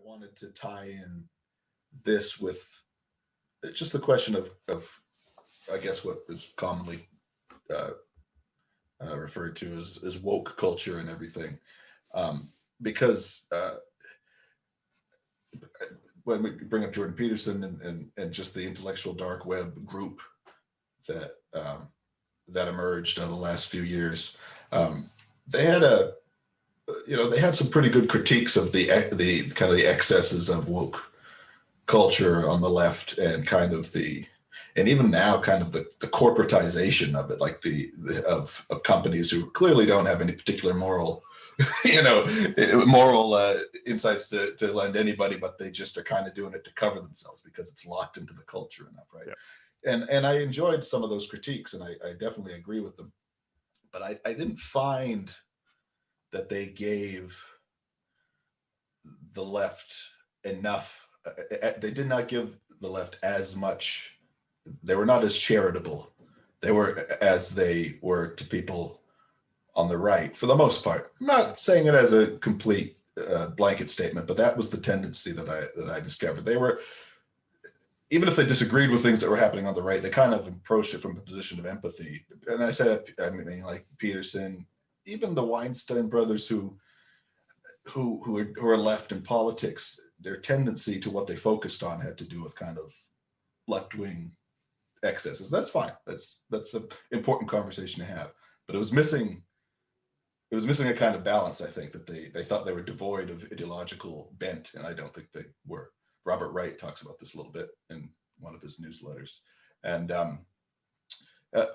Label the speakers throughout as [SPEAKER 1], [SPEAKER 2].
[SPEAKER 1] wanted to tie in this with just the question of I guess what is commonly uh, referred to as woke culture and everything, because when we bring up Jordan Peterson and just the intellectual dark web group that that emerged in the last few years, they had they had some pretty good critiques of the kind of the excesses of woke culture on the left, and kind of and even now kind of the corporatization of it, like of companies who clearly don't have any particular moral moral insights to lend anybody, but they just are kind of doing it to cover themselves because it's locked into the culture enough, right? And I enjoyed some of those critiques, and I definitely agree with them, but I didn't find that they gave the left enough. They did not give the left as much. They were not as charitable. They were as they were to people on the right, for the most part. I'm not saying it as a complete blanket statement, but that was the tendency that I discovered. They were, even if they disagreed with things that were happening on the right, they kind of approached it from a position of empathy. And I mean, like Peterson, even the Weinstein brothers who are left in politics, their tendency to what they focused on had to do with kind of left-wing excesses. That's fine. That's an important conversation to have. But it was missing a kind of balance, I think, that they thought they were devoid of ideological bent, and I don't think they were. Robert Wright talks about this a little bit in one of his newsletters. And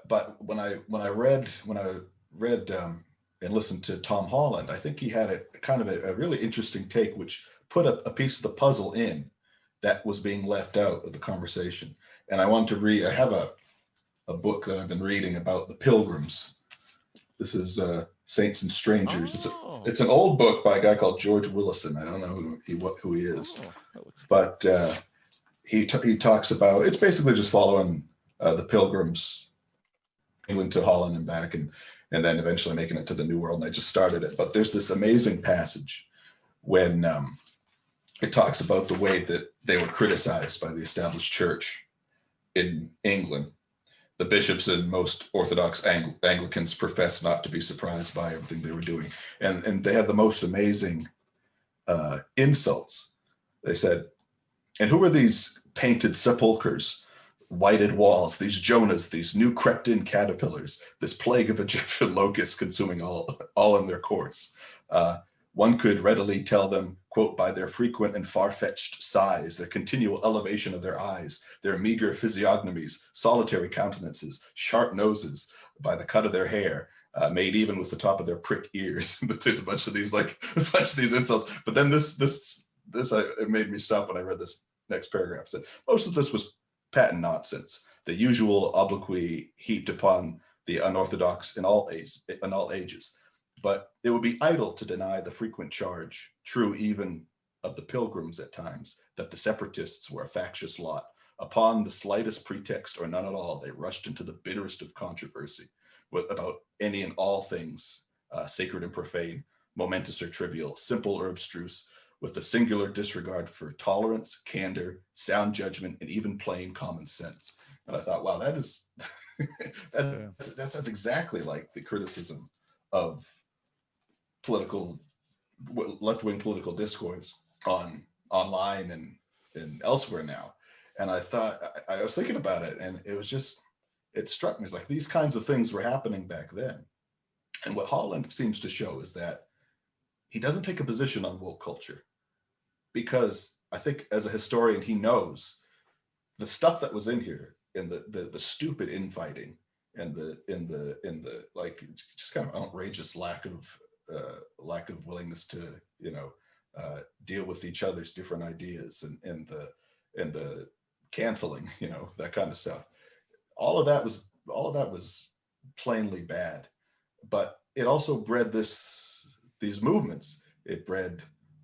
[SPEAKER 1] but when I read and listened to Tom Holland, I think he had a kind of a really interesting take, which put a piece of the puzzle in that was being left out of the conversation. And I wanted to read, I have a book that I've been reading about the Pilgrims. This is Saints and Strangers.
[SPEAKER 2] Oh.
[SPEAKER 1] It's an old book by a guy called George Willison. I don't know who he is, but he talks about, it's basically just following the Pilgrims, England to Holland and back, and then eventually making it to the New World. And I just started it, but there's this amazing passage when it talks about the way that they were criticized by the established church in England. The bishops and most Orthodox Anglicans professed not to be surprised by everything they were doing. And they had the most amazing insults. They said, and who are these painted sepulchres, whited walls, these Jonahs, these new crept in caterpillars, this plague of Egyptian locusts consuming all in their course? One could readily tell them, quote, by their frequent and far-fetched sighs, their continual elevation of their eyes, their meager physiognomies, solitary countenances, sharp noses, by the cut of their hair, made even with the top of their prick ears. But there's a bunch of these insults. But then it made me stop when I read this next paragraph. So most of this was patent nonsense, the usual obloquy heaped upon the unorthodox in all ages. But it would be idle to deny the frequent charge, true even of the Pilgrims at times, that the Separatists were a factious lot. Upon the slightest pretext or none at all, they rushed into the bitterest of controversy about any and all things, sacred and profane, momentous or trivial, simple or abstruse, with a singular disregard for tolerance, candor, sound judgment, and even plain common sense. And I thought, wow, that is that's exactly like the criticism of left-wing political discourse online and elsewhere now. And I thought, I was thinking about it, and it struck me as like these kinds of things were happening back then. And what Holland seems to show is that he doesn't take a position on woke culture, because I think as a historian, he knows the stuff that was in here, and the stupid infighting, and the like just kind of outrageous lack of willingness to deal with each other's different ideas, and the canceling, that kind of stuff. All of that was plainly bad, but it also bred these movements. It bred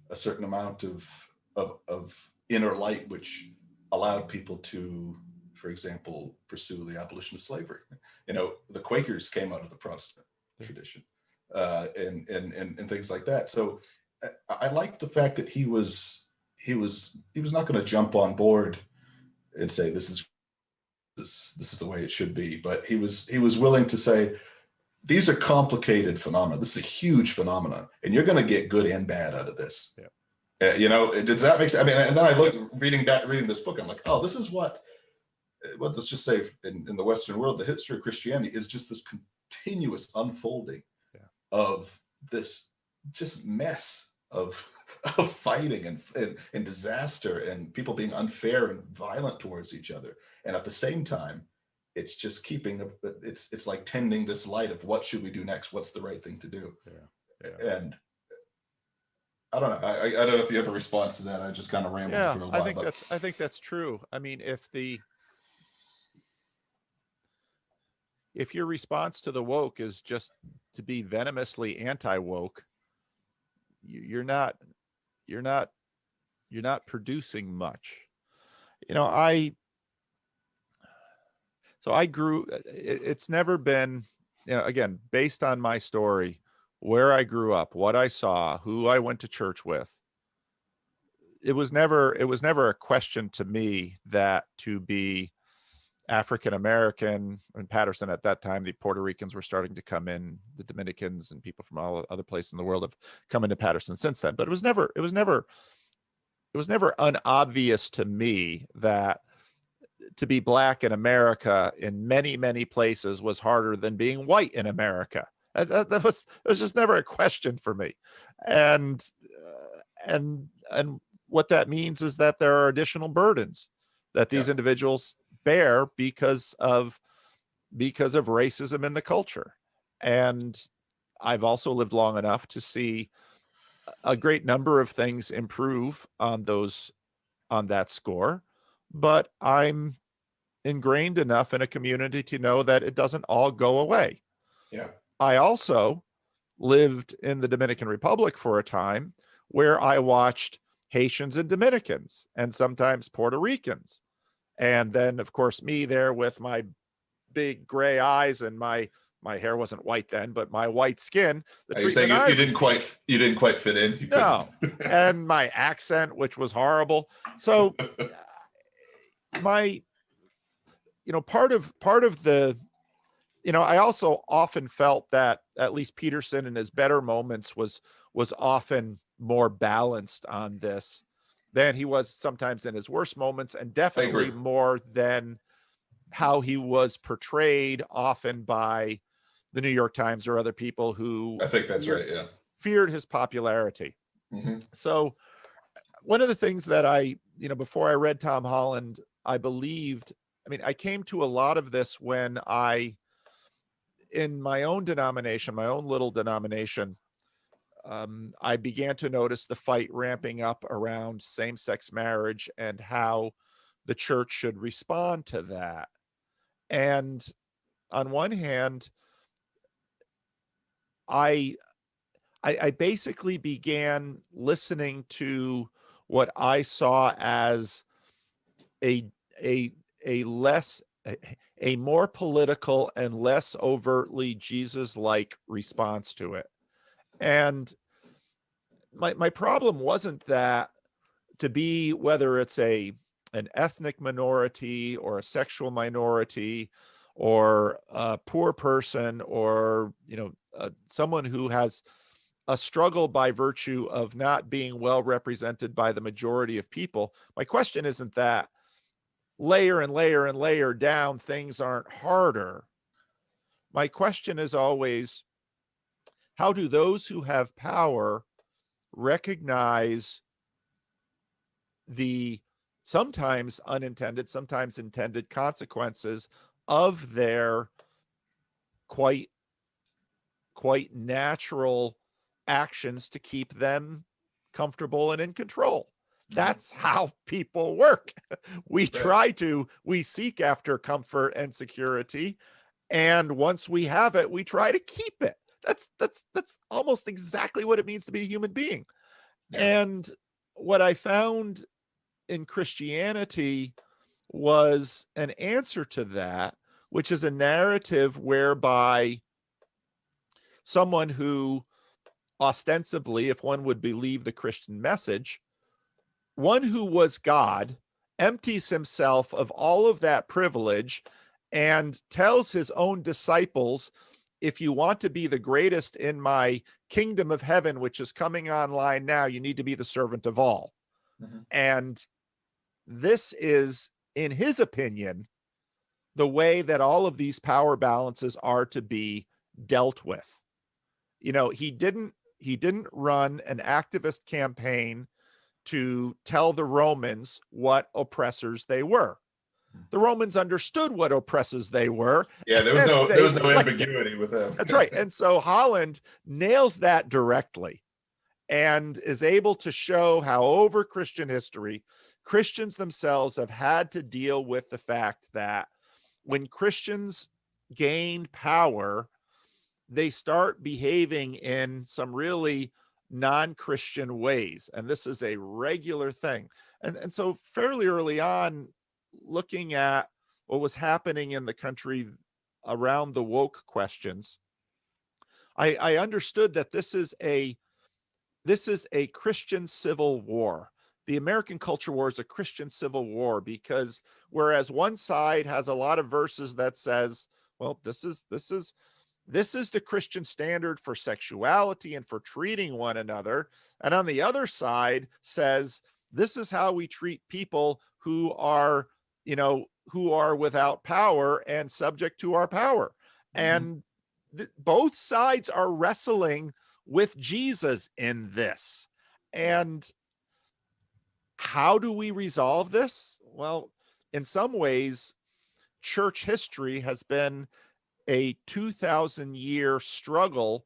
[SPEAKER 1] a certain amount of inner light, which allowed people to, for example, pursue the abolition of slavery. The Quakers came out of the Protestant tradition, and things like that. So I liked the fact that he he was not going to jump on board and say this is the way it should be, but he was willing to say these are complicated phenomena. This is a huge phenomenon, and you're going to get good and bad out of this.
[SPEAKER 2] Yeah.
[SPEAKER 1] Does that make sense? I mean, and then I look reading this book, I'm like, oh, this is what let's just say in the Western world, the history of Christianity is just this continuous unfolding of this just mess of fighting and disaster and people being unfair and violent towards each other. And at the same time, it's just it's like tending this light of what should we do next? What's the right thing to do? Yeah. And I don't know. I don't know if you have a response to that. I just kind of rambled for a while.
[SPEAKER 2] I think that's true. I mean, if your response to the woke is just to be venomously anti-woke, you're not producing much. I grew, it's never been, again, based on my story, where I grew up, what I saw, who I went to church with. It was never a question to me that to be African-American in Patterson at that time, the Puerto Ricans were starting to come in, the Dominicans and people from all other places in the world have come into Patterson since then. But it was never unobvious to me that to be Black in America in many, many places was harder than being white in America. That was just never a question for me. And what that means is that there are additional burdens that these individuals bear because of racism in the culture. And I've also lived long enough to see a great number of things improve on that score, but I'm ingrained enough in a community to know that it doesn't all go away.
[SPEAKER 1] Yeah.
[SPEAKER 2] I also lived in the Dominican Republic for a time where I watched Haitians and Dominicans and sometimes Puerto Ricans. And then, of course, me there with my big gray eyes and my hair wasn't white then, but my white skin.
[SPEAKER 1] You're saying you didn't quite fit in.
[SPEAKER 2] No, and my accent, which was horrible. So, part of the, I also often felt that at least Peterson in his better moments was often more balanced on this than he was sometimes in his worst moments, and definitely more than how he was portrayed often by the New York Times or other people who
[SPEAKER 1] I think that's right. Yeah.
[SPEAKER 2] Feared his popularity.
[SPEAKER 1] Mm-hmm.
[SPEAKER 2] So one of the things that before I read Tom Holland, I came to a lot of this when in my own denomination, my own little denomination, I began to notice the fight ramping up around same-sex marriage and how the church should respond to that. And on one hand, I basically began listening to what I saw as a more political and less overtly Jesus-like response to it. And my problem wasn't that to be, whether it's an ethnic minority or a sexual minority or a poor person or, someone who has a struggle by virtue of not being well represented by the majority of people. My question isn't that layer and layer and layer down, things aren't harder. My question is always, how do those who have power recognize the sometimes unintended, sometimes intended consequences of their quite natural actions to keep them comfortable and in control? That's how people work. We seek after comfort and security. And once we have it, we try to keep it. That's almost exactly what it means to be a human being. Yeah. And what I found in Christianity was an answer to that, which is a narrative whereby someone who ostensibly, if one would believe the Christian message, one who was God empties himself of all of that privilege and tells his own disciples, if you want to be the greatest in my kingdom of heaven, which is coming online now, you need to be the servant of all.
[SPEAKER 1] Mhm.
[SPEAKER 2] And this is, in his opinion, the way that all of these power balances are to be dealt with. You know, he didn't run an activist campaign to tell the Romans what oppressors they were. The Romans understood what oppressors they were.
[SPEAKER 1] Yeah, there was no ambiguity with him.
[SPEAKER 2] That's right. And so Holland nails that directly and is able to show how over Christian history, Christians themselves have had to deal with the fact that when Christians gain power, they start behaving in some really non-Christian ways. And this is a regular thing. And so fairly early on, looking at what was happening in the country around the woke questions, I understood that this is a Christian civil war. The American culture war is a Christian civil war, because whereas one side has a lot of verses that says, well, this is the Christian standard for sexuality and for treating one another, and on the other side says, this is how we treat people who are, who are without power and subject to our power. And both sides are wrestling with Jesus in this. And how do we resolve this? Well, in some ways, church history has been a 2,000-year struggle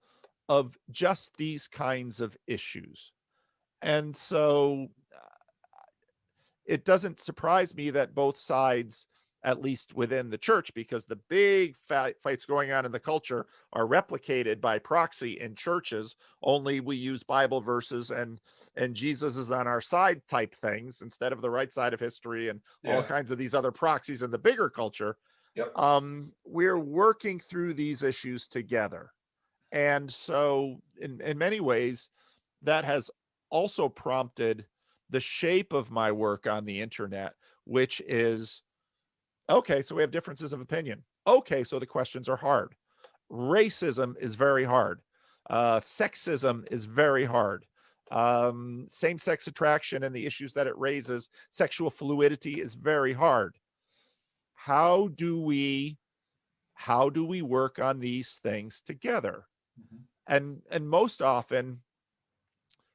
[SPEAKER 2] of just these kinds of issues. And so it doesn't surprise me that both sides, at least within the church, because the big fights going on in the culture are replicated by proxy in churches, only we use Bible verses and Jesus is on our side type things instead of the right side of history and all kinds of these other proxies in the bigger culture.
[SPEAKER 1] Yep.
[SPEAKER 2] We're working through these issues together. And so in many ways, that has also prompted the shape of my work on the internet, which is, okay, so we have differences of opinion. Okay, so the questions are hard. Racism is very hard. Sexism is very hard. Same-sex attraction and the issues that it raises, sexual fluidity is very hard. How do we work on these things together? And most often,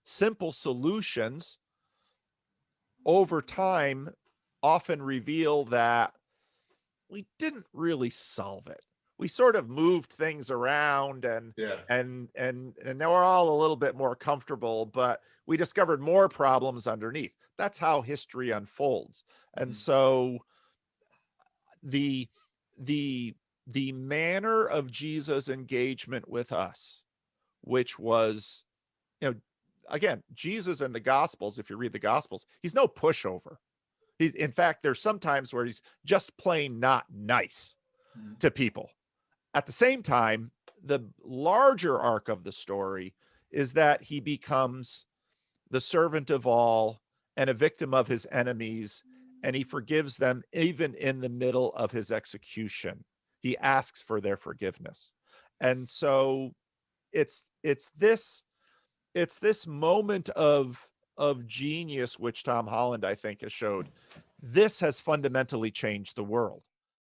[SPEAKER 2] simple solutions over time often reveal that we didn't really solve it. We sort of moved things around and now we're all a little bit more comfortable, but we discovered more problems underneath. That's how history unfolds. And so the manner of Jesus' engagement with us, which was, again, Jesus in the Gospels, if you read the Gospels, he's no pushover. In fact, there's some times where he's just plain not nice to people. At the same time, the larger arc of the story is that he becomes the servant of all and a victim of his enemies, and he forgives them even in the middle of his execution. He asks for their forgiveness. And so it's this moment of genius, which Tom Holland, I think, has showed. This has fundamentally changed the world.